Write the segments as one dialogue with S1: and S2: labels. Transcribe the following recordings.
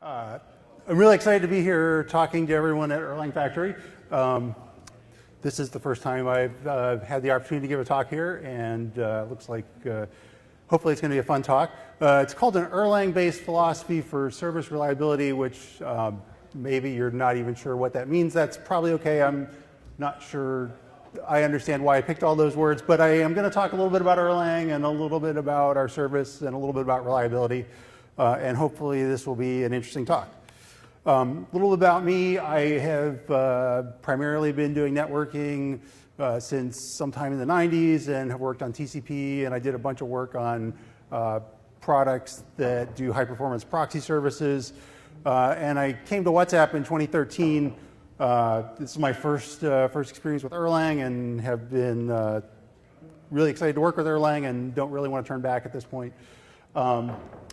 S1: I'm really excited to be here talking to everyone at Erlang Factory. This is the first time I've had the opportunity to give a talk here, and looks like hopefully it's going to be a fun talk. It's called an Erlang-based philosophy for service reliability, which maybe you're not even sure what that means. That's probably okay. I'm not sure I understand why I picked all those words, but I am going to talk a little bit about Erlang and a little bit about our service and a little bit about reliability, and hopefully this will be an interesting talk. A little about me. I have primarily been doing networking since sometime in the 90s and have worked on TCP, and I did a bunch of work on products that do high-performance proxy services. And I came to WhatsApp in 2013. This is my first experience with Erlang, and have been really excited to work with Erlang and don't really want to turn back at this point.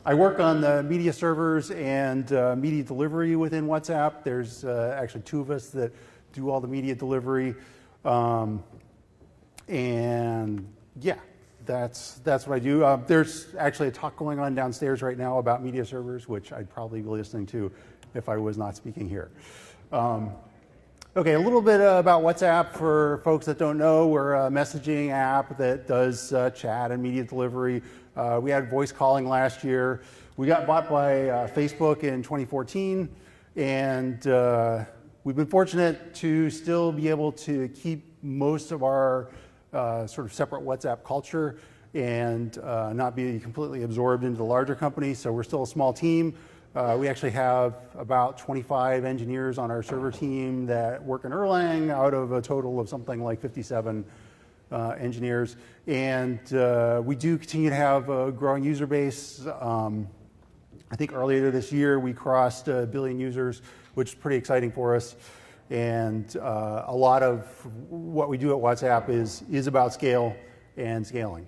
S1: I work on the media servers and media delivery within WhatsApp. There's actually two of us that do all the media delivery. And yeah, that's what I do. There's actually a talk going on downstairs right now about media servers, which I'd probably be listening to if I was not speaking here. Okay, a little bit about WhatsApp for folks that don't know. We're a messaging app that does chat and media delivery. We had voice calling last year. We got bought by Facebook in 2014, and we've been fortunate to still be able to keep most of our sort of separate WhatsApp culture and not be completely absorbed into the larger company. So we're still a small team. We actually have about 25 engineers on our server team that work in Erlang out of a total of something like 57 engineers. And we do continue to have a growing user base. I think earlier this year we crossed 1 billion users, which is pretty exciting for us. And a lot of what we do at WhatsApp is about scale and scaling.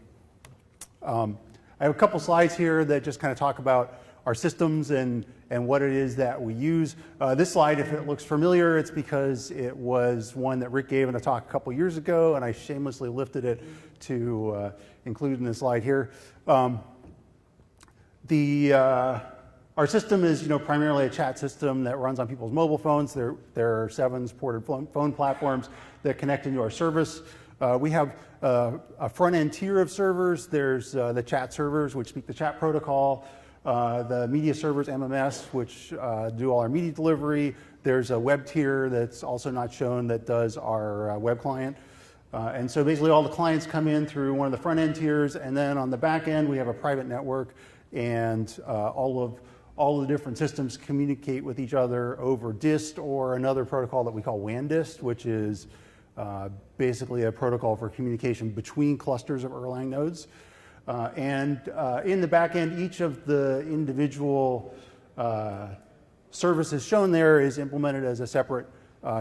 S1: I have a couple slides here that just kind of talk about our systems and what it is that we use. This slide, if it looks familiar, it's because it was one that Rick gave in a talk a couple years ago, and I shamelessly lifted it to include in the slide here. Our system is, primarily a chat system that runs on people's mobile phones. There are 7 supported phone platforms that connect into our service. We have a front-end tier of servers. There's the chat servers, which speak the chat protocol. The media servers, MMS, which do all our media delivery. There's a web tier that's also not shown that does our web client. And so basically all the clients come in through one of the front-end tiers, and then on the back end we have a private network, and all the different systems communicate with each other over dist or another protocol that we call WAN dist, which is basically a protocol for communication between clusters of Erlang nodes. And in the back end, each of the individual services shown there is implemented as a separate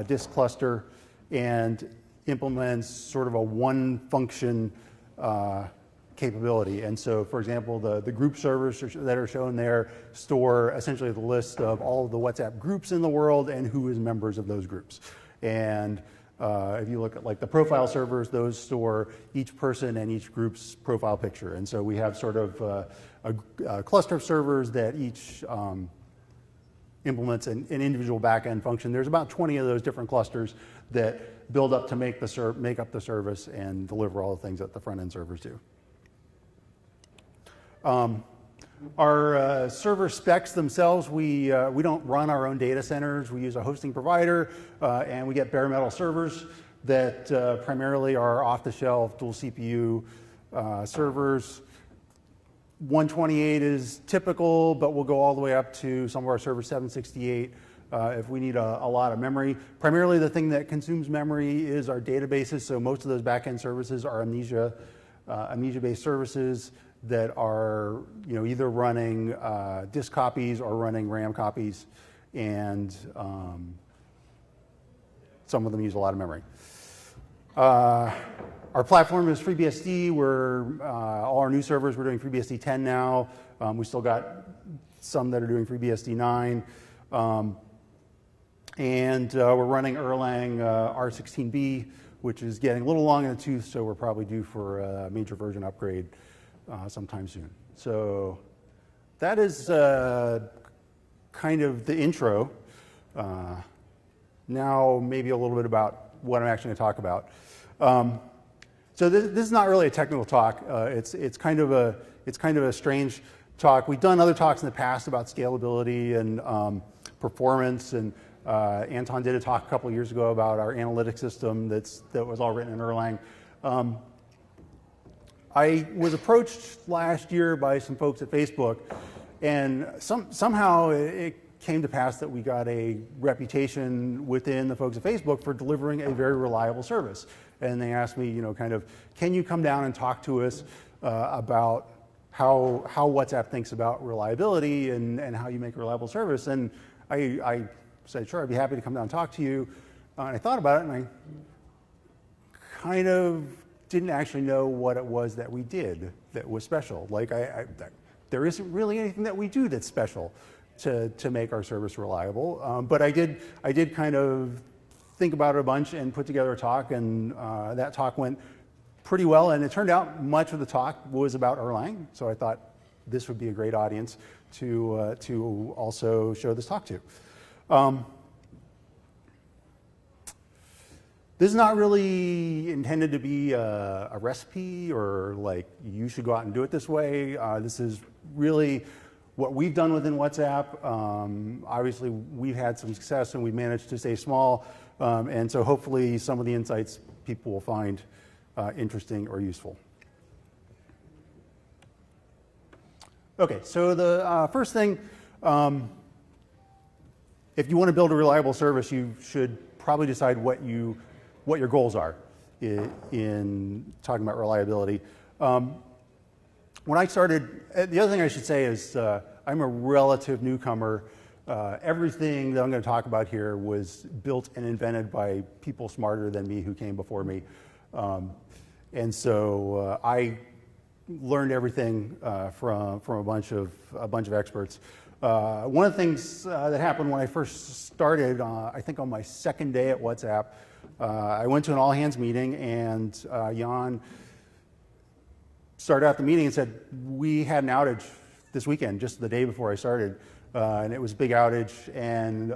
S1: disk cluster and implements sort of a one function capability. And so, for example, the group servers that are shown there store essentially the list of all of the WhatsApp groups in the world and who is members of those groups. And if you look at like the profile servers, those store each person and each group's profile picture. And so we have sort of a cluster of servers that each implements an individual back-end function. There's about 20 of those different clusters that build up to make up the service and deliver all the things that the front-end servers do. Our server specs themselves, we don't run our own data centers. We use a hosting provider, and we get bare metal servers that primarily are off-the-shelf dual CPU servers. 128 is typical, but we'll go all the way up to some of our servers 768 if we need a lot of memory. Primarily the thing that consumes memory is our databases, so most of those back-end services are Amnesia-based services that are either running disk copies or running RAM copies, and some of them use a lot of memory. Our platform is FreeBSD. All our new servers, we're doing FreeBSD 10 now. We still got some that are doing FreeBSD 9. And we're running Erlang R16B, which is getting a little long in the tooth, so we're probably due for a major version upgrade sometime soon. So that is kind of the intro. Now maybe a little bit about what I'm actually going to talk about. So this is not really a technical talk. It's kind of a strange talk. We've done other talks in the past about scalability and performance, and Anton did a talk a couple of years ago about our analytics system that was all written in Erlang. I was approached last year by some folks at Facebook, and somehow it came to pass that we got a reputation within the folks at Facebook for delivering a very reliable service. And they asked me, kind of, can you come down and talk to us about how WhatsApp thinks about reliability and how you make a reliable service? And I said, sure, I'd be happy to come down and talk to you. And I thought about it, and I kind of didn't actually know what it was that we did that was special. Like, there isn't really anything that we do that's special to make our service reliable. But I did kind of think about it a bunch and put together a talk, and that talk went pretty well. And it turned out much of the talk was about Erlang, so I thought this would be a great audience to also show this talk to. This is not really intended to be a recipe or like you should go out and do it this way. This is really what we've done within WhatsApp. Obviously, we've had some success and we've managed to stay small. And so hopefully some of the insights people will find interesting or useful. Okay, so the first thing, if you want to build a reliable service, you should probably decide what your goals are in talking about reliability. When I started, the other thing I should say is I'm a relative newcomer. Everything that I'm going to talk about here was built and invented by people smarter than me who came before me. And so I learned everything from a bunch of experts. One of the things that happened when I first started, I think on my second day at WhatsApp, I went to an all-hands meeting, and Jan started out the meeting and said, we had an outage this weekend, just the day before I started, and it was a big outage, and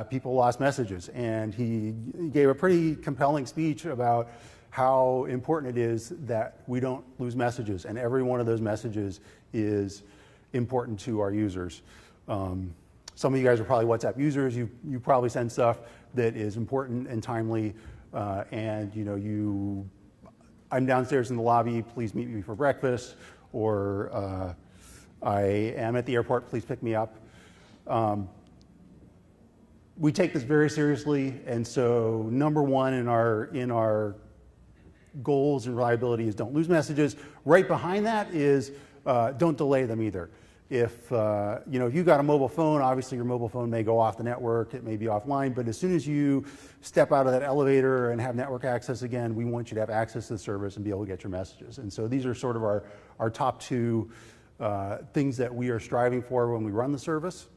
S1: people lost messages. And he gave a pretty compelling speech about how important it is that we don't lose messages, and every one of those messages is important to our users. Some of you guys are probably WhatsApp users. You probably send stuff that is important and timely, and I'm downstairs in the lobby, please meet me for breakfast, or I am at the airport, please pick me up. We take this very seriously, and so number one in our goals and reliability is don't lose messages. Right behind that is don't delay them either. If you got a mobile phone, obviously your mobile phone may go off the network, it may be offline, but as soon as you step out of that elevator and have network access again, we want you to have access to the service and be able to get your messages. And so these are sort of our top two things that we are striving for when we run the service.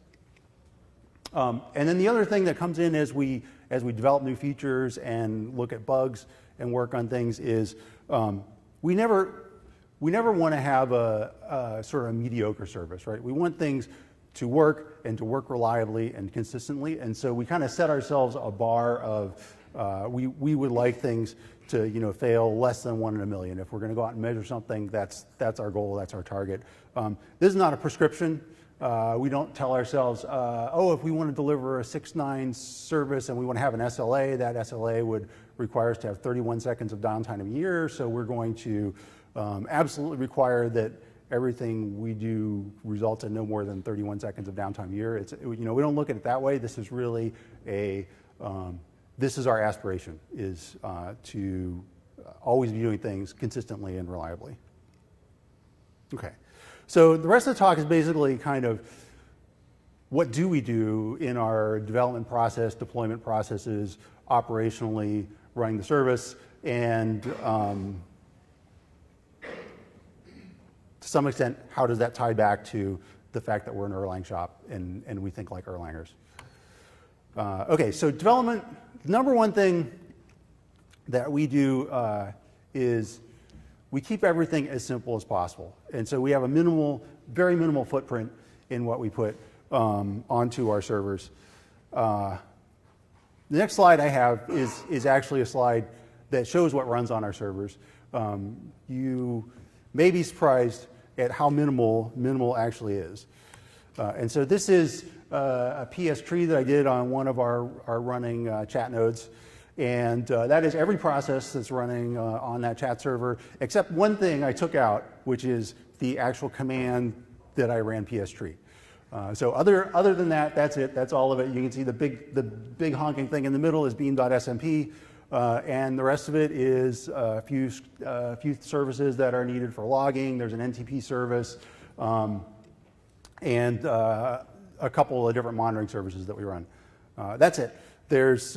S1: And then the other thing that comes in as we develop new features and look at bugs and work on things is we never want to have a sort of a mediocre service, right? We want things to work and to work reliably and consistently, and so we kind of set ourselves a bar of we would like things to fail less than 1 in a million. If we're going to go out and measure something, that's our goal, that's our target. This is not a prescription. We don't tell ourselves, if we want to deliver a 6.9 service and we want to have an SLA, that SLA would require us to have 31 seconds of downtime a year, so we're going to absolutely require that everything we do results in no more than 31 seconds of downtime a year. We don't look at it that way. This is really this is our aspiration, is to always be doing things consistently and reliably. Okay, so the rest of the talk is basically kind of what do we do in our development process, deployment processes, operationally running the service, and to some extent, how does that tie back to the fact that we're an Erlang shop and we think like Erlangers? Okay, so development, the number one thing that we do is we keep everything as simple as possible. And so we have a very minimal footprint in what we put. onto our servers. The next slide I have is actually a slide that shows what runs on our servers. You may be surprised at how minimal actually is. And so this is a PStree that I did on one of our running chat nodes. And that is every process that's running on that chat server, except one thing I took out, which is the actual command that I ran PStree. So other than that, that's it. That's all of it. You can see the big honking thing in the middle is beam.smp, and the rest of it is a few services that are needed for logging. There's an NTP service, and a couple of different monitoring services that we run. That's it. There's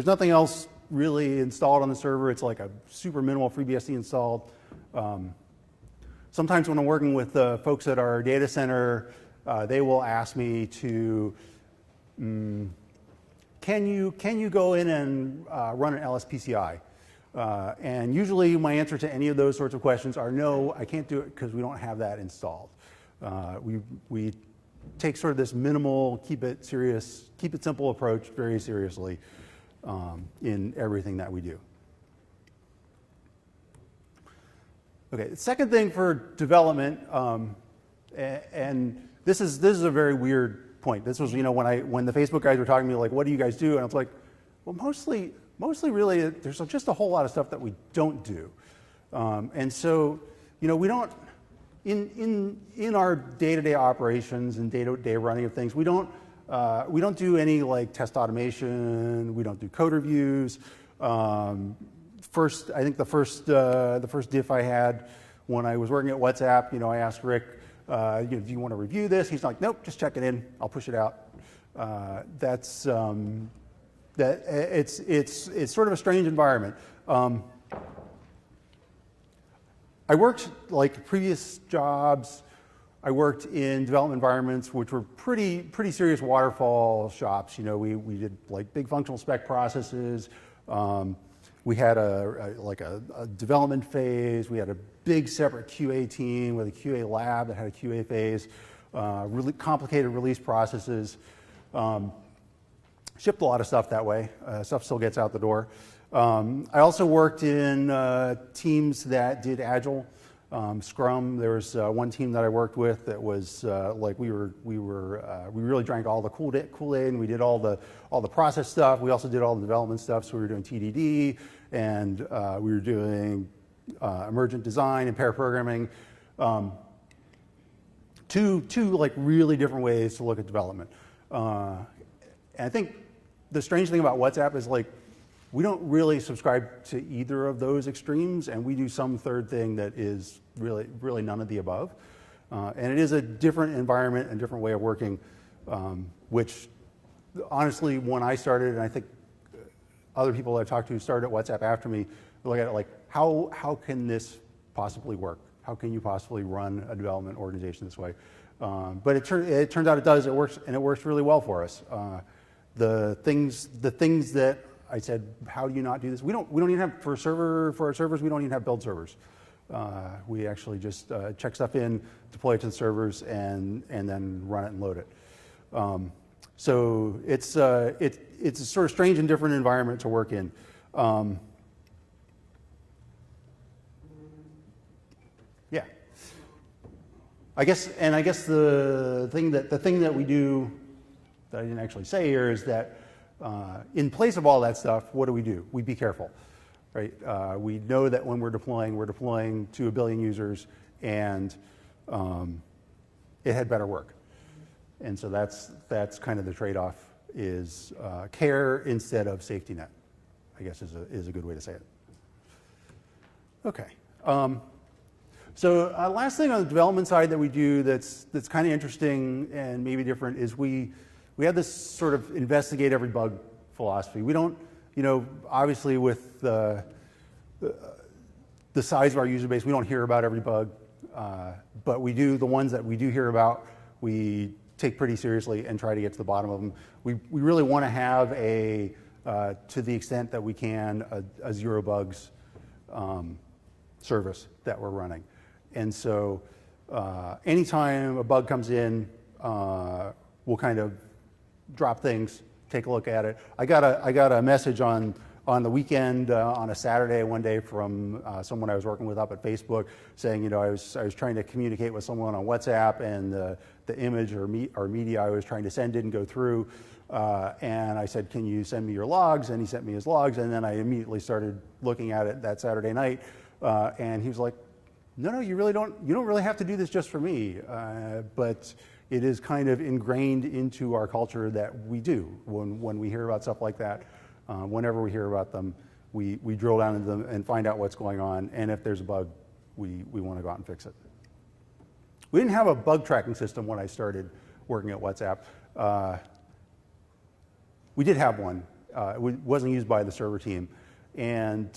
S1: nothing else really installed on the server. It's like a super minimal FreeBSD installed. Sometimes when I'm working with folks at our data center, they will ask me to, can you go in and run an LSPCI? And usually my answer to any of those sorts of questions are no, I can't do it because we don't have that installed. We take sort of this minimal, keep it simple approach very seriously in everything that we do. Okay, the second thing for development, and this is a very weird point. This was, when the Facebook guys were talking to me, like, what do you guys do? And I was like, well, mostly really, there's just a whole lot of stuff that we don't do. And so, we don't, in our day-to-day operations and day-to-day running of things, we don't do any like test automation. We don't do code reviews. I think the first diff I had when I was working at WhatsApp, I asked Rick, do you want to review this? He's like, nope, just check it in. I'll push it out. It's sort of a strange environment. I worked, like previous jobs, I worked in development environments which were pretty serious waterfall shops. We did like big functional spec processes. We had a development phase. We had a big separate QA team with a QA lab that had a QA phase. Really complicated release processes. Shipped a lot of stuff that way. Stuff still gets out the door. I also worked in teams that did Agile, Scrum. There was one team that I worked with that was like we really drank all the Kool-Aid, and we did all the process stuff. We also did all the development stuff. So we were doing TDD, and we were doing emergent design and pair programming. Two like really different ways to look at development. And I think the strange thing about WhatsApp is like, we don't really subscribe to either of those extremes, and we do some third thing that is really none of the above. And it is a different environment and different way of working, which honestly, when I started, and I think other people I've talked to who started at WhatsApp after me, look at it like, how can this possibly work? How can you possibly run a development organization this way? But it turns out it does. It works, and it works really well for us. The things that I said, how do you not do this? We don't even have for our servers. We don't even have build servers. We actually just check stuff in, deploy it to the servers, and then run it and load it. So it's a sort of strange and different environment to work in. Yeah. I guess the thing that we do that I didn't actually say here is that in place of all that stuff, what do? We be careful, right? We know that when we're deploying to 1 billion users, and it had better work. And so that's kind of the trade-off is care instead of safety net, I guess is a good way to say it. Okay. So last thing on the development side that we do that's kind of interesting and maybe different is we have this sort of investigate every bug philosophy. We don't, obviously with the size of our user base, we don't hear about every bug, but we do, the ones that we do hear about, we take pretty seriously and try to get to the bottom of them. We really want to have to the extent that we can, a zero bugs service that we're running. And so anytime a bug comes in, will kind of drop things, take a look at it. I got a message on the weekend, on a Saturday one day from someone I was working with up at Facebook saying, you know, I was trying to communicate with someone on WhatsApp, and the image or media I was trying to send didn't go through. And I said, can you send me your logs? And he sent me his logs, and then I immediately started looking at it that Saturday night. And he was like, no, you don't really have to do this just for me. But it is kind of ingrained into our culture that we do when we hear about stuff like that. Whenever we hear about them, we drill down into them and find out what's going on. And if there's a bug, we want to go out and fix it. We didn't have a bug tracking system when I started working at WhatsApp. We did have one. It wasn't used by the server team. And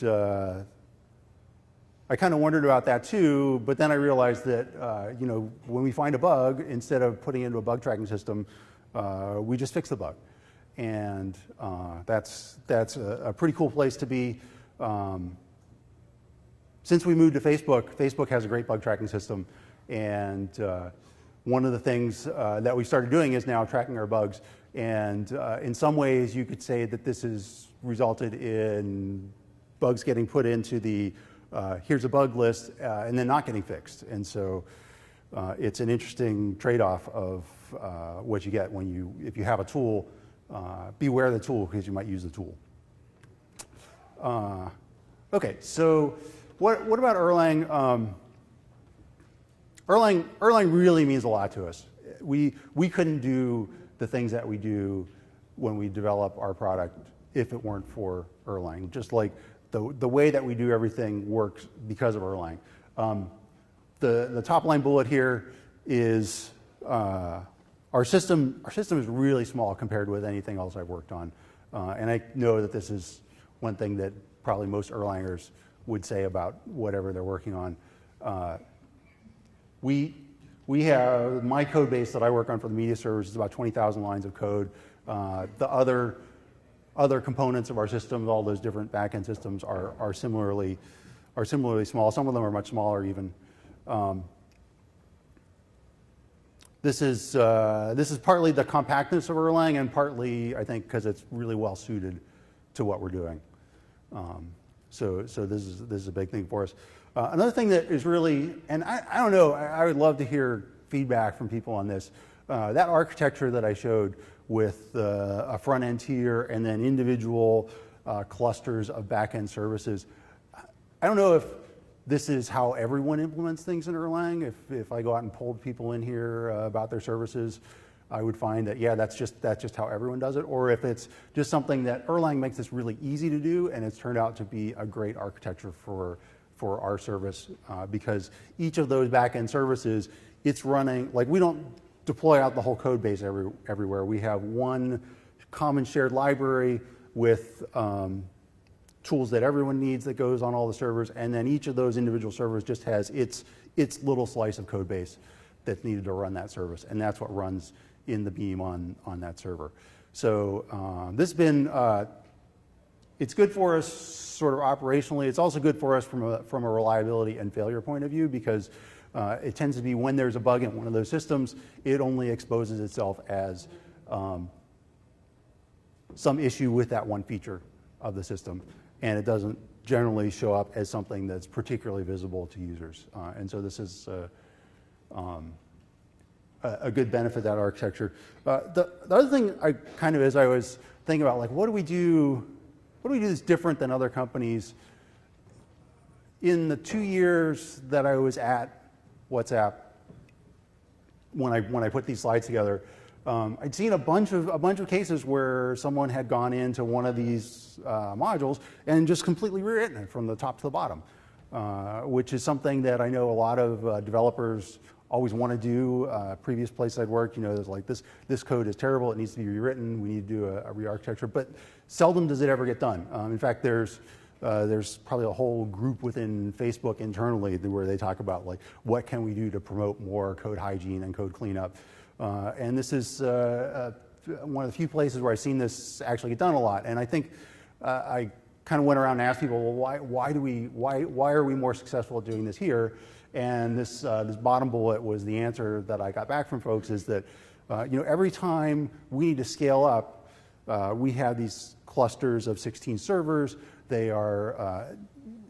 S1: I kind of wondered about that too, but then I realized that you know, when we find a bug, instead of putting it into a bug tracking system, we just fix the bug. And that's a pretty cool place to be. Since we moved to Facebook, Facebook has a great bug tracking system. And one of the things that we started doing is now tracking our bugs. And in some ways, you could say that this has resulted in bugs getting put into the here's a bug list and then not getting fixed. And so it's an interesting trade-off of what you get if you have a tool. Beware of the tool because you might use the tool. Okay, so what about Erlang? Erlang really means a lot to us. We couldn't do the things that we do when we develop our product if it weren't for Erlang. Just like the way that we do everything works because of Erlang. The top line bullet here is our system is really small compared with anything else I've worked on. And I know that this is one thing that probably most Erlangers would say about whatever they're working on. We have, my code base that I work on for the media servers is about 20,000 lines of code. The other components of our systems, all those different backend systems, are similarly small. Some of them are much smaller even. This is partly the compactness of Erlang, and partly, I think, because it's really well suited to what we're doing. So this is a big thing for us. Another thing that is really, and I don't know, I would love to hear feedback from people on this. That architecture that I showed with a front-end tier and then individual clusters of back-end services, I don't know if this is how everyone implements things in Erlang. If I go out and polled people in here about their services, I would find that, yeah, that's just how everyone does it. Or if it's just something that Erlang makes this really easy to do, and it's turned out to be a great architecture for our service, because each of those back-end services, it's running, like we don't deploy out the whole code base everywhere. We have one common shared library with tools that everyone needs that goes on all the servers, and then each of those individual servers just has its little slice of code base that's needed to run that service, and that's what runs in the beam on that server. So this has been, it's good for us sort of operationally. It's also good for us from a reliability and failure point of view, because it tends to be when there's a bug in one of those systems, it only exposes itself as some issue with that one feature of the system, and it doesn't generally show up as something that's particularly visible to users. And so this is a good benefit of that architecture. The other thing as I was thinking about, like, what do we do that's different than other companies? In the 2 years that I was at WhatsApp, when I put these slides together, I'd seen a bunch of cases where someone had gone into one of these modules and just completely rewritten it from the top to the bottom, which is something that I know a lot of developers always want to do. Previous place I'd worked, you know, there's like this code is terrible, it needs to be rewritten, we need to do a re-architecture, but seldom does it ever get done. In fact, there's probably a whole group within Facebook internally where they talk about, like, what can we do to promote more code hygiene and code cleanup. And this is one of the few places where I've seen this actually get done a lot. And I think I kind of went around and asked people, well, why are we more successful at doing this here? And this bottom bullet was the answer that I got back from folks, is that Every time we need to scale up, we have these clusters of 16 servers. They are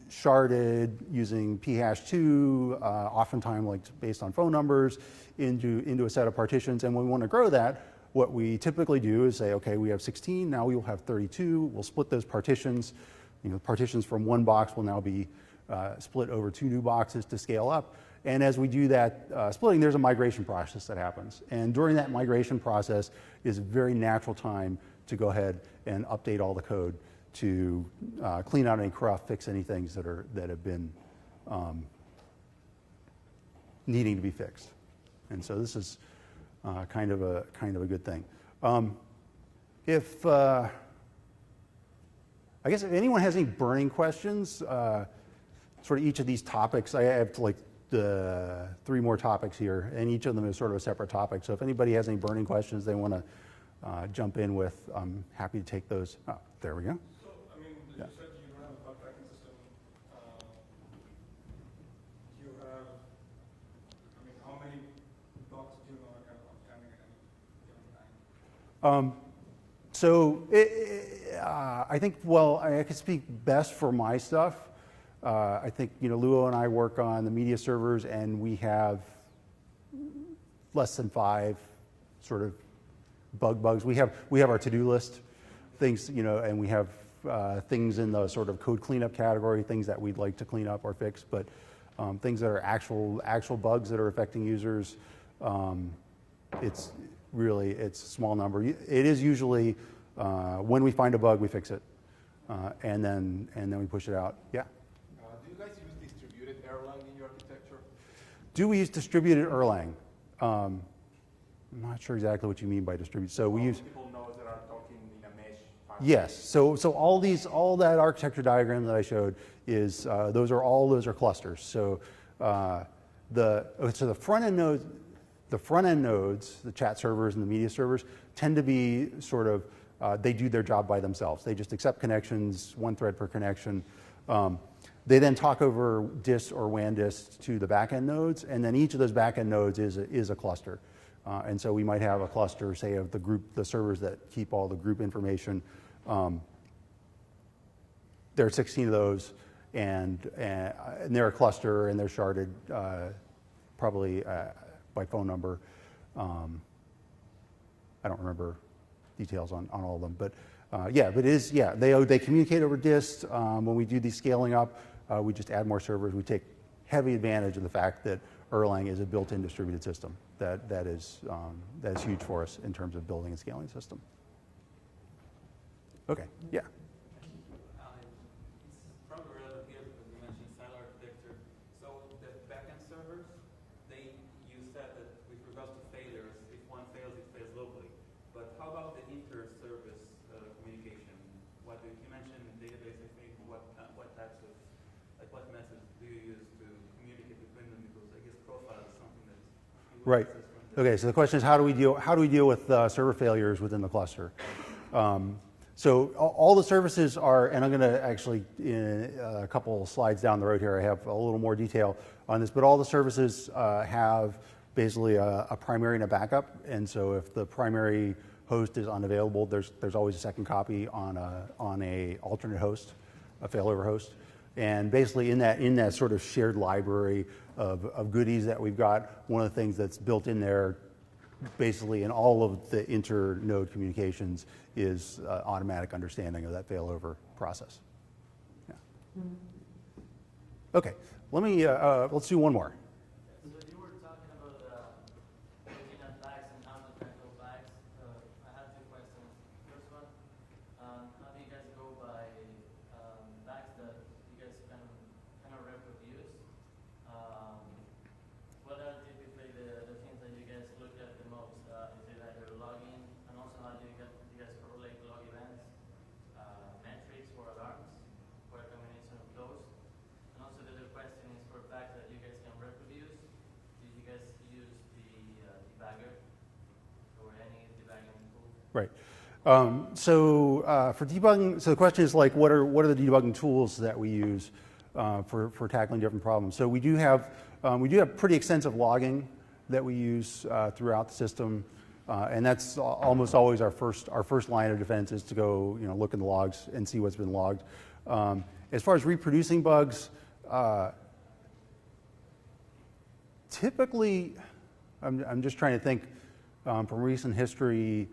S1: sharded using phash2, oftentimes like based on phone numbers, into a set of partitions. And when we want to grow that, what we typically do is say, okay, we have 16, now we will have 32. We'll split those partitions. Partitions from one box will now be split over 2 new boxes to scale up. And as we do that splitting, there's a migration process that happens. And during that migration process is a very natural time to go ahead and update all the code to clean out any cruft, fix any things that have been needing to be fixed. And so this is kind of a good thing. I guess if anyone has any burning questions, sort of each of these topics, I have like the 3 more topics here, and each of them is sort of a separate topic. So if anybody has any burning questions they want to jump in with, I'm happy to take those. Oh, there we go.
S2: So, I mean, you said you don't have a bug tracking system. You have, I mean, how many bugs do you know are kind of outstanding at any given time?
S1: So I think, well, I can speak best for my stuff. I think, Luo and I work on the media servers, and we have less than 5 sort of bugs. We have our to-do list things, and we have things in the sort of code cleanup category, things that we'd like to clean up or fix, but things that are actual bugs that are affecting users, it's a small number. It is usually when we find a bug, we fix it, and then we push it out. Yeah.
S3: Do you guys use distributed Erlang in your architecture?
S1: Do we use distributed Erlang? I'm not sure exactly what you mean by distributed. So we use
S3: people nodes that are talking in a mesh.
S1: Yes. So all that architecture diagram that I showed is those are clusters. So the front end nodes. The front-end nodes, the chat servers and the media servers, tend to be sort of, they do their job by themselves. They just accept connections, 1 thread per connection. They then talk over dist or WAN dist to the back-end nodes, and then each of those back-end nodes is a cluster. And so we might have a cluster, say, of the servers that keep all the group information. There are 16 of those, and they're a cluster, and they're sharded probably by phone number. I don't remember details on all of them, but they communicate over dist. When we do the scaling up, we just add more servers. We take heavy advantage of the fact that Erlang is a built-in distributed system. That is huge for us in terms of building and scaling the system. Okay, yeah.
S4: It's probably relevant here because you mentioned silo architecture. So the backend servers, you said that with regards to failures, if one fails, it fails locally. But how about the inter-service communication? You mentioned database, I think, what types of, like what methods do you use to communicate between them? Because I guess profile is something that you
S1: Right. Okay, so the question is how do we deal with server failures within the cluster? So all the services are, and I'm going to actually, in a couple slides down the road here, I have a little more detail on this, but all the services have basically a primary and a backup, and so if the primary host is unavailable, there's always a second copy on a alternate host, a failover host, and basically in that sort of shared library of goodies that we've got, one of the things that's built in there basically in all of the inter-node communications is automatic understanding of that failover process. Yeah. Okay, let's do one more.
S5: So you were talking about looking at bags and how to tackle bags. I have 2 questions. First one, how do you guys go by bags that you guys kind of reproduce? What are typically the things that you guys look at the most? Is it either logging, and also how do you guys correlate log events, metrics for alarms, or a combination of those? And also the other question is for bags that you guys can reproduce, do you guys use the debugger or any debugging tool?
S1: Right. For debugging, so the question is like, what are the debugging tools that we use for tackling different problems? So we do have pretty extensive logging that we use throughout the system. And that's almost always our first line of defense is to go look in the logs and see what's been logged. As far as reproducing bugs, typically, I'm just trying to think from recent history.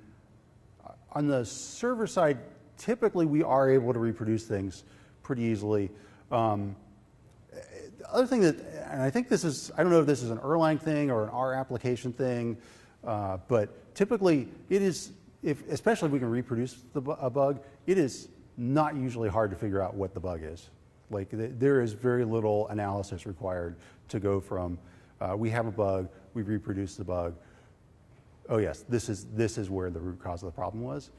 S1: On the server side, typically we are able to reproduce things pretty easily. The other thing that, and I think this is, I don't know if this is an Erlang thing or an R application thing, but typically it is, especially if we can reproduce a bug, it is not usually hard to figure out what the bug is. Like there is very little analysis required to go from we have a bug, we reproduce the bug. Oh yes, this is where the root cause of the problem was.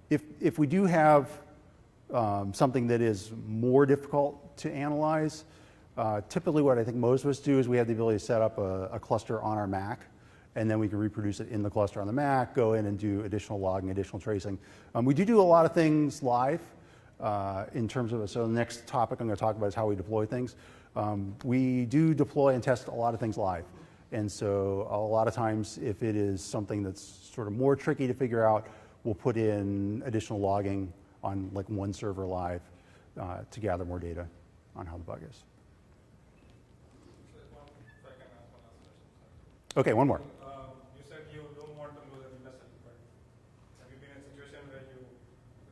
S1: If we do have something that is more difficult to analyze, typically what I think most of us do is we have the ability to set up a cluster on our Mac, and then we can reproduce it in the cluster on the Mac, go in and do additional logging, additional tracing. We do a lot of things live in terms of, so the next topic I'm going to talk about is how we deploy things. We do deploy and test a lot of things live. And so a lot of times if it is something that's sort of more tricky to figure out, we'll put in additional logging on like one server live to gather more data on how the bug is.
S2: If I can ask one last question.
S1: Okay, one more.
S2: You said you don't want to lose any message, but have you been in a situation where you,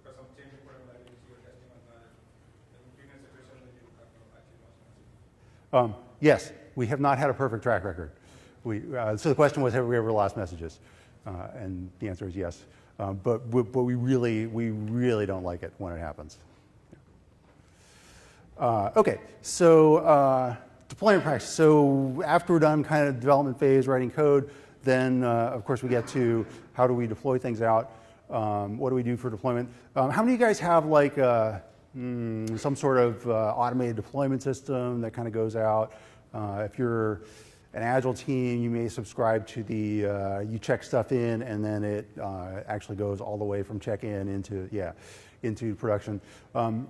S2: because of changing product values, you're testing on that, have you been in a situation where you have actually lost message?
S1: Yes, we have not had a perfect track record. So the question was, have we ever lost messages? And the answer is yes. But we really don't like it when it happens. Okay, so deployment practice. So after we're done kind of development phase, writing code, then of course we get to how do we deploy things out? What do we do for deployment? How many of you guys have like some sort of automated deployment system that kind of goes out? If you're an Agile team, you may subscribe to the, you check stuff in and then it actually goes all the way from check-in into production.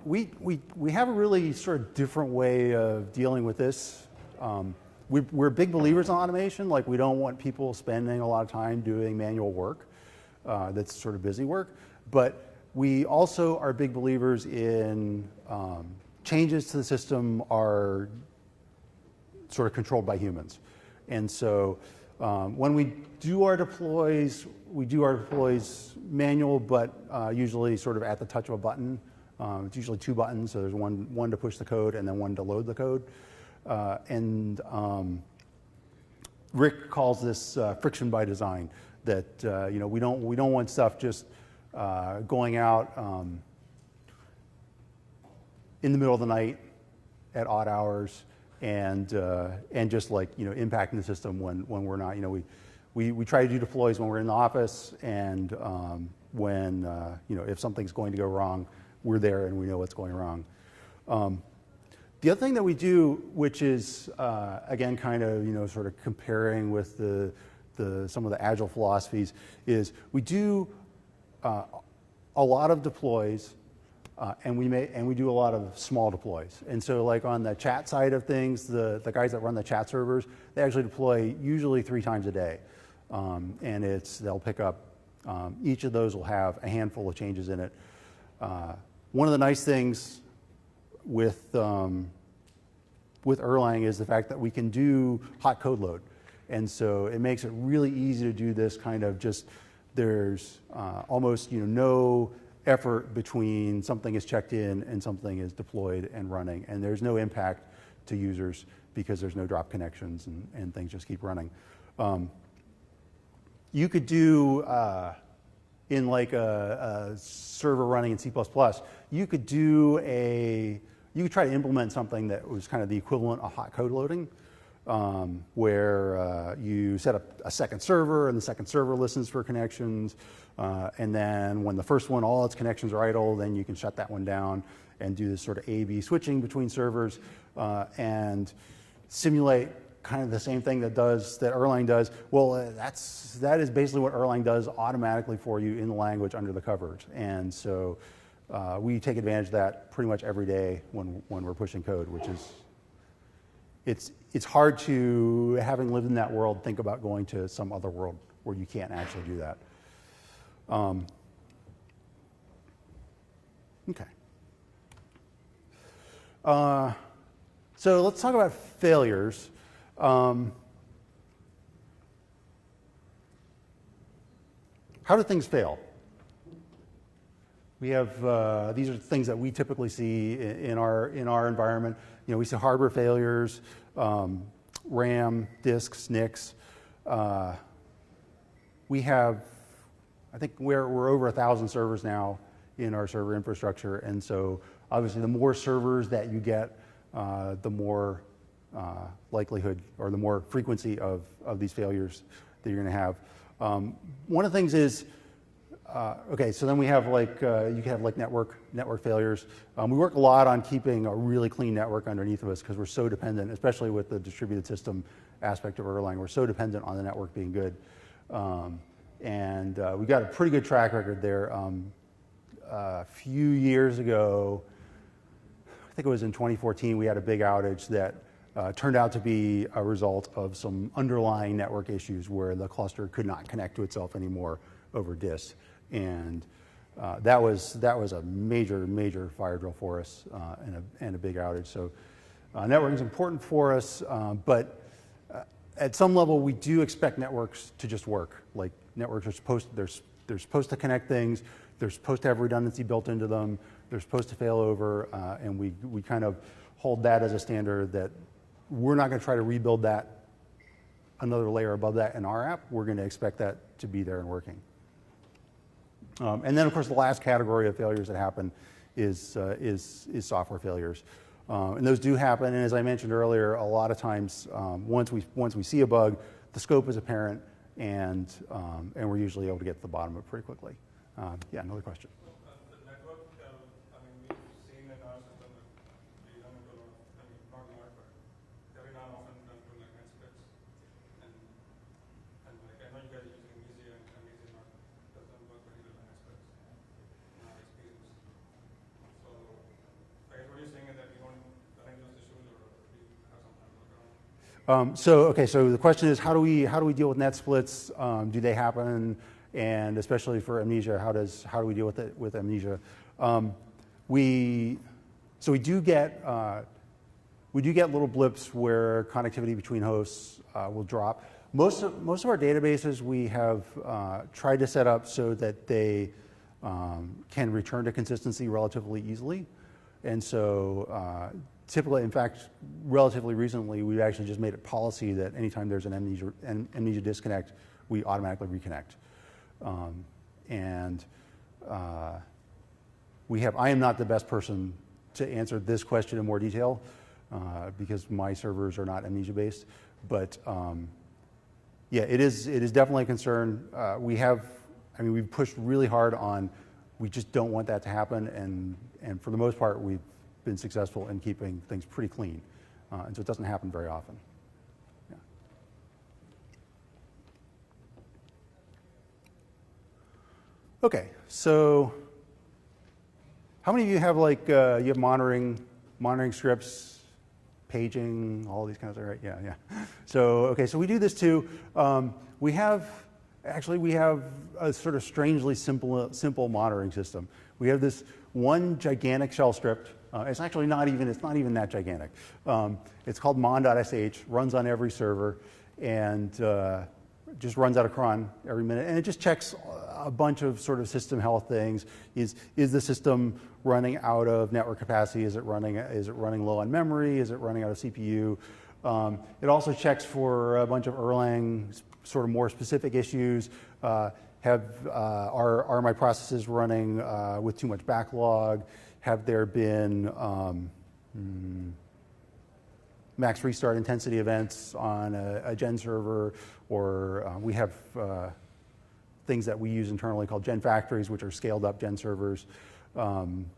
S1: We have a really sort of different way of dealing with this. We're big believers in automation. Like we don't want people spending a lot of time doing manual work. That's sort of busy work. But we also are big believers in changes to the system are sort of controlled by humans. And so when we do our deploys, we do our deploys manual, but usually sort of at the touch of a button. It's usually two buttons, so there's one to push the code and then one to load the code. Rick calls this friction by design, that we don't want stuff just going out in the middle of the night at odd hours and just like impacting the system when we're not. We try to do deploys when we're in the office, and when if something's going to go wrong, we're there and we know what's going wrong. The other thing that we do, which is again kind of sort of comparing with some of the Agile philosophies, is we do a lot of deploys. And we do a lot of small deploys. And so like on the chat side of things, the guys that run the chat servers, they actually deploy usually 3 times a day. And they'll pick up, each of those will have a handful of changes in it. One of the nice things with Erlang is the fact that we can do hot code load. And so it makes it really easy to do this kind of just, there's almost no effort between something is checked in and something is deployed and running, and there's no impact to users because there's no drop connections and things just keep running. You could do in like a server running in C++, you could try to implement something that was kind of the equivalent of hot code loading, where you set up a second server and the second server listens for connections. And then when the first one, all its connections are idle, then you can shut that one down and do this sort of A/B switching between servers and simulate kind of the same thing that Erlang does. Well, that is basically what Erlang does automatically for you in the language under the covers. And so we take advantage of that pretty much every day when we're pushing code, which is, it's hard to, having lived in that world, think about going to some other world where you can't actually do that. Okay. So let's talk about failures. How do things fail? We have these are things that we typically see in our environment. You know, we see hardware failures, RAM, disks, NICs. We have, I think we're over 1,000 servers now in our server infrastructure, and so obviously the more servers that you get, the more likelihood or the more frequency of these failures that you're going to have. One of the things is, okay, so then we have like, you can have like network failures. We work a lot on keeping a really clean network underneath of us because we're so dependent, especially with the distributed system aspect of Erlang, we're so dependent on the network being good. And we've got a pretty good track record there. A few years ago, I think it was in 2014, we had a big outage that turned out to be a result of some underlying network issues where the cluster could not connect to itself anymore over disk. And that was a major fire drill for us and a big outage. So networking is important for us, but at some level we do expect networks to just work. Like networks are they're supposed to connect things, they're supposed to have redundancy built into them, they're supposed to fail over, and we kind of hold that as a standard that we're not going to try to rebuild that another layer above that in our app. We're going to expect that to be there and working. And then, of course, the last category of failures that happen is software failures, and those do happen. And as I mentioned earlier, a lot of times, once we see a bug, the scope is apparent, and we're usually able to get to the bottom of it pretty quickly. Yeah, another question.
S2: The network, I mean, we've seen in our system that we run into a lot, I mean, not a lot, but every now and often run into like net splits. And like, I know you guys are using easier and easier not, doesn't work very well in net splits in our experience. So, I guess what you're saying is that we don't run into those issues or we have some kind of workaround?
S1: So the question is, how do we deal with net splits? Do they happen? And especially for amnesia, how do we deal with it with amnesia? We do get little blips where connectivity between hosts will drop. Most of our databases we have tried to set up so that they can return to consistency relatively easily, and so typically, in fact, relatively recently, we've actually just made it policy that anytime there's an amnesia disconnect, we automatically reconnect. I am not the best person to answer this question in more detail because my servers are not amnesia based, but yeah, it is definitely a concern. We've pushed really hard on, we just don't want that to happen, and for the most part, we've been successful in keeping things pretty clean, and so it doesn't happen very often. Yeah. Okay, so how many of you have you have monitoring scripts, paging, all these kinds of, right? Yeah. So, okay, so we do this too. We have a sort of strangely simple monitoring system. We have this one gigantic shell script. It's not even that gigantic. It's called mon.sh, runs on every server, and just runs out of cron every minute, and it just checks a bunch of sort of system health things. Is the system running out of network capacity? Is it running low on memory? Is it running out of CPU? It also checks for a bunch of Erlang sort of more specific issues. Are my processes running with too much backlog? Have there been max restart intensity events on a gen server? Or we have things that we use internally called gen factories, which are scaled up gen servers. And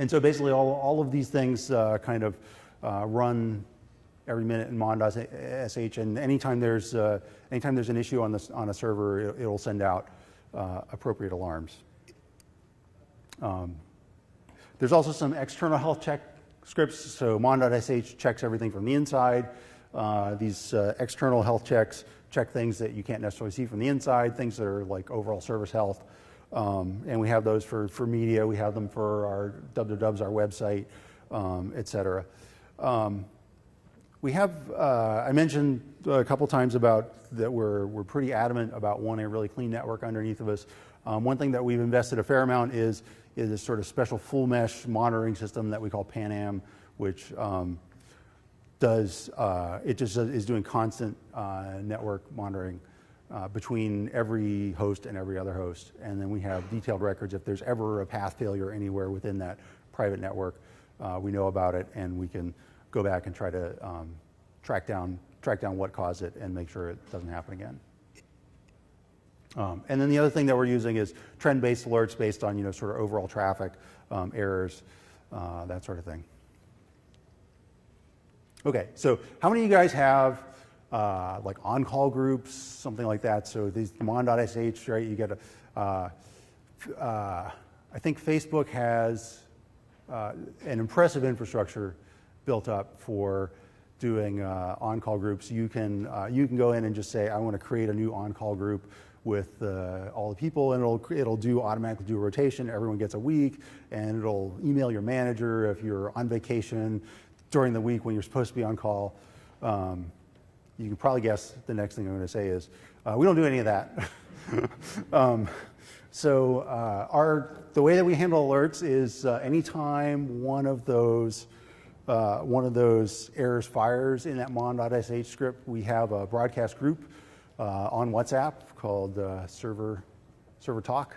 S1: so basically all of these things kind of run every minute in mon.sh, and anytime there's an issue on a server, it'll send out appropriate alarms. There's also some external health check scripts. So mon.sh checks everything from the inside. These external health checks check things that you can't necessarily see from the inside, things that are like overall service health. And we have those for media. We have them for our www, our website, et cetera. We have, I mentioned a couple times about that we're pretty adamant about wanting a really clean network underneath of us. One thing that we've invested a fair amount is a sort of special full mesh monitoring system that we call PanAm, which is doing constant network monitoring between every host and every other host. And then we have detailed records if there's ever a path failure anywhere within that private network. We know about it, and we can go back and try to track down what caused it and make sure it doesn't happen again. And then the other thing that we're using is trend-based alerts based on sort of overall traffic, errors, that sort of thing. Okay, so how many of you guys have like on-call groups, something like that? So these mon.sh, right? You get I think Facebook has an impressive infrastructure built up for doing on-call groups. You can go in and just say, I want to create a new on-call group with all the people, and it'll automatically do a rotation. Everyone gets a week, and it'll email your manager if you're on vacation during the week when you're supposed to be on call. You can probably guess the next thing I'm going to say is we don't do any of that. The way that we handle alerts is anytime one of those errors fires in that mon.sh script, we have a broadcast group on WhatsApp called server talk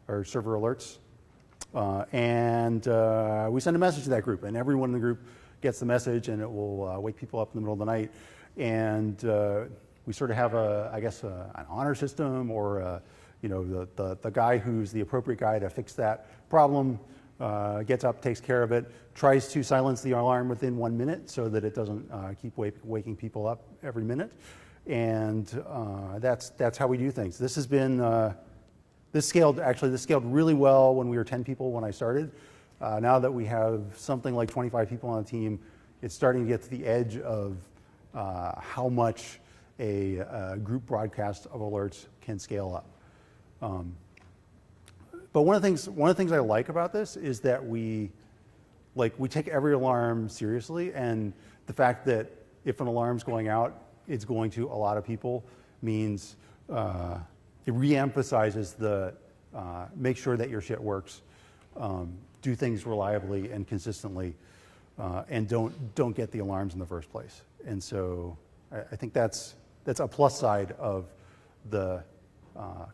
S1: or server alerts, and we send a message to that group, and everyone in the group gets the message, and it will wake people up in the middle of the night. And we sort of have an honor system, or the guy who's the appropriate guy to fix that problem gets up, takes care of it, tries to silence the alarm within 1 minute so that it doesn't keep waking people up every minute. And that's how we do things. This has been this scaled really well when we were 10 people when I started. Now that we have something like 25 people on the team, it's starting to get to the edge of how much a group broadcast of alerts can scale up. But one of the things I like about this is that we take every alarm seriously, and the fact that if an alarm's going out, it's going to a lot of people means it re-emphasizes the make sure that your shit works, do things reliably and consistently, and don't get the alarms in the first place. And so I think that's a plus side of the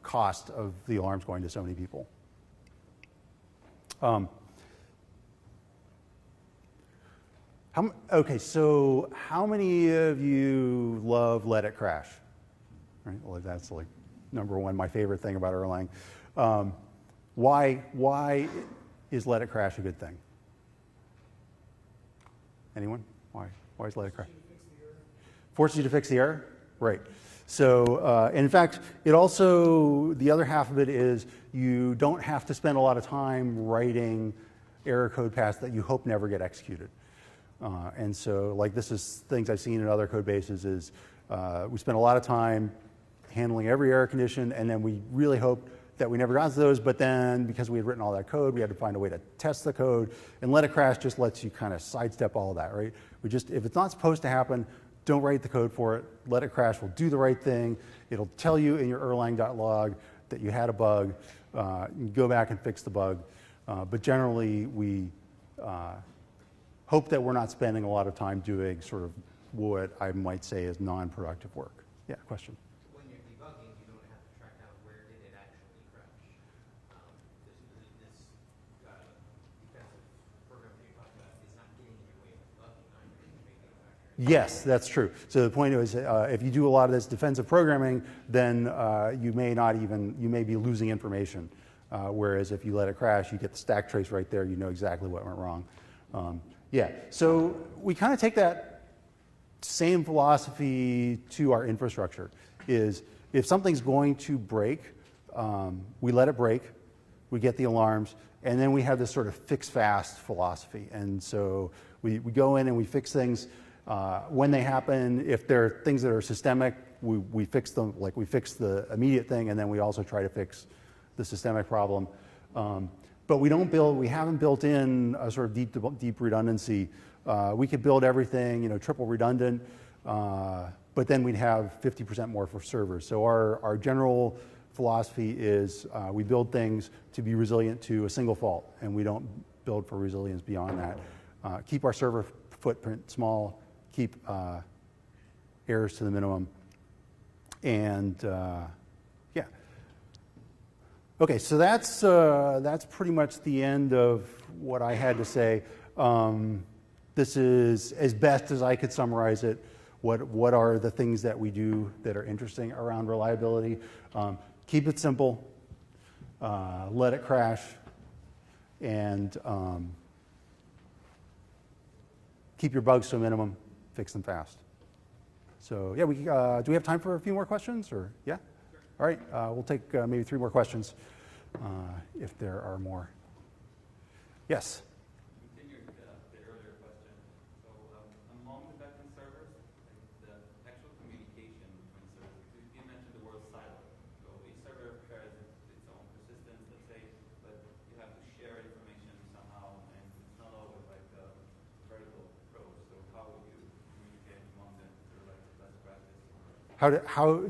S1: cost of the alarms going to so many people. Okay, so how many of you love Let It Crash? Right? Well, that's like number one, my favorite thing about Erlang. Why is Let It Crash a good thing? Anyone? Why is Let It Crash? Forces you to fix the error? Right. So, in fact, it also, the other half of it is you don't have to spend a lot of time writing error code paths that you hope never get executed. And so, like, this is things I've seen in other code bases is we spend a lot of time handling every error condition, and then we really hope that we never got to those, but then because we had written all that code, we had to find a way to test the code, and Let It Crash just lets you kind of sidestep all of that, right? If it's not supposed to happen, don't write the code for it. Let It Crash will do the right thing. It'll tell you in your Erlang.log that you had a bug. You can go back and fix the bug. But generally, we hope that we're not spending a lot of time doing sort of what I might say is non-productive work. Yeah, question?
S6: When you're debugging, you don't have to track down where did it actually crash. This defensive program that you talked about is not getting in your way of debugging either.
S1: Yes, that's true. So the point is, if you do a lot of this defensive programming, then you may be losing information. Whereas if you let it crash, you get the stack trace right there. You know exactly what went wrong. Yeah. So we kind of take that same philosophy to our infrastructure. Is if something's going to break, we let it break. We get the alarms, and then we have this sort of fix fast philosophy. And so we go in and we fix things When they happen, if there are things that are systemic, we fix them, like we fix the immediate thing, and then we also try to fix the systemic problem. But we haven't built in a sort of deep redundancy. We could build everything, triple redundant, but then we'd have 50% more for servers. So our general philosophy is we build things to be resilient to a single fault, and we don't build for resilience beyond that. Keep our server footprint small, keep errors to the minimum, and yeah. Okay, so that's pretty much the end of what I had to say. This is as best as I could summarize it. What are the things that we do that are interesting around reliability? Keep it simple, let it crash, and keep your bugs to a minimum, fix them fast. So yeah, do we have time for a few more questions? Or yeah? All right, we'll take maybe 3 more questions if there are more. Yes?
S4: Continuing the earlier question, so among the backend servers, the actual communication between servers, you mentioned the word silo. So each server has its own persistence, let's say, but you have to share information somehow, and it's not always like a vertical approach. So how would you communicate among them through like best practice?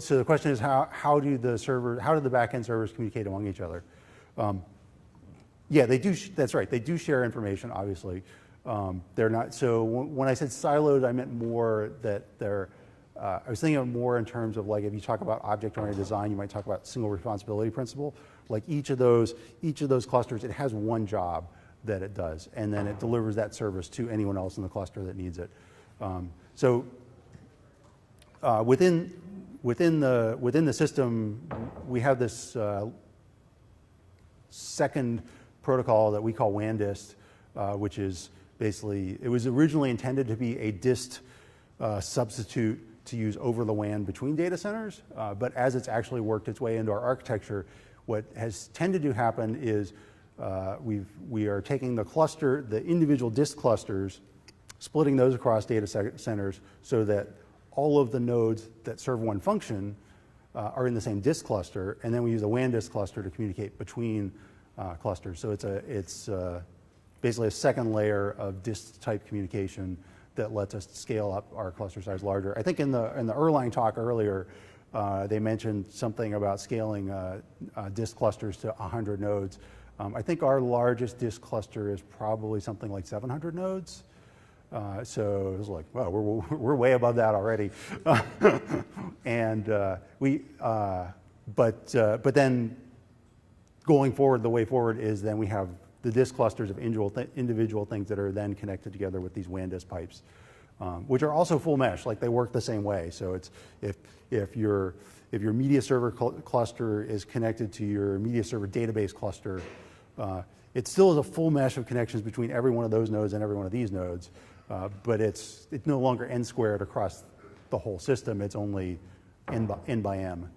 S1: So the question is how do the backend servers communicate among each other? Yeah, they do. That's right. They do share information. Obviously, they're not. So when I said siloed, I meant more that they're. I was thinking of more in terms of like if you talk about object-oriented design, you might talk about single responsibility principle. Like each of those clusters, it has one job that it does, and then it delivers that service to anyone else in the cluster that needs it. So within the system, we have this second protocol that we call WAN-dist, which is basically, it was originally intended to be a dist substitute to use over the WAN between data centers, but as it's actually worked its way into our architecture, what has tended to happen is we are taking the individual dist clusters, splitting those across data centers so that all of the nodes that serve one function are in the same dist cluster, and then we use a WAN-dist cluster to communicate between clusters. So it's basically a second layer of dist-type communication that lets us scale up our cluster size larger. I think in the Erlang talk earlier, they mentioned something about scaling dist clusters to 100 nodes. I think our largest dist cluster is probably something like 700 nodes. So it was like, wow, we're way above that already. And but then going forward, the way forward is then we have the disk clusters of individual things that are then connected together with these WAN-dist pipes, which are also full mesh, like they work the same way. So it's if your media server cluster is connected to your media server database cluster, it still is a full mesh of connections between every one of those nodes and every one of these nodes. But it's no longer n squared across the whole system. It's only n by m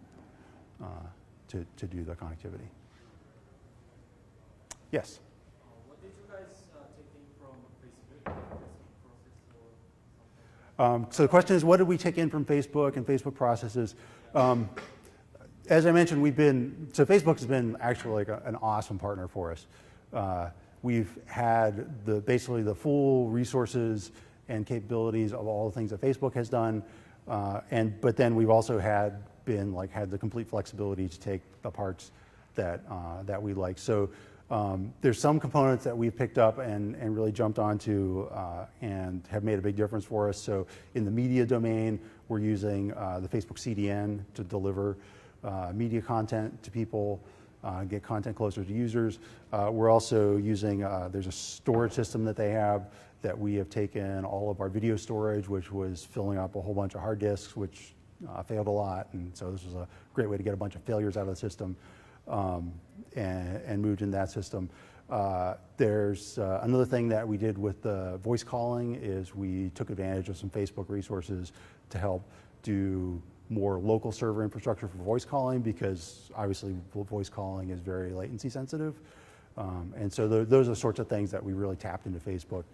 S1: to do the connectivity. Yes?
S5: What did you guys take in from Facebook process?
S1: So the question is, what did we take in from Facebook and Facebook processes? As I mentioned, Facebook has been actually like an awesome partner for us. We've had basically the full resources and capabilities of all the things that Facebook has done, but then we've also had the complete flexibility to take the parts that we like. So there's some components that we've picked up and really jumped onto and have made a big difference for us. So in the media domain, we're using the Facebook CDN to deliver media content to people. Get content closer to users. We're also using, there's a storage system that they have that we have taken all of our video storage, which was filling up a whole bunch of hard disks, which failed a lot. And so this was a great way to get a bunch of failures out of the system and moved in that system. There's another thing that we did with the voice calling is we took advantage of some Facebook resources to help do more local server infrastructure for voice calling, because obviously voice calling is very latency sensitive. And so those are the sorts of things that we really tapped into Facebook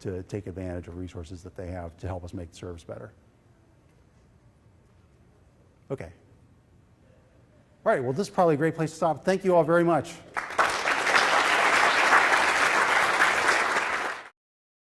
S1: to take advantage of resources that they have to help us make the service better. Okay. All right, well, this is probably a great place to stop. Thank you all very much.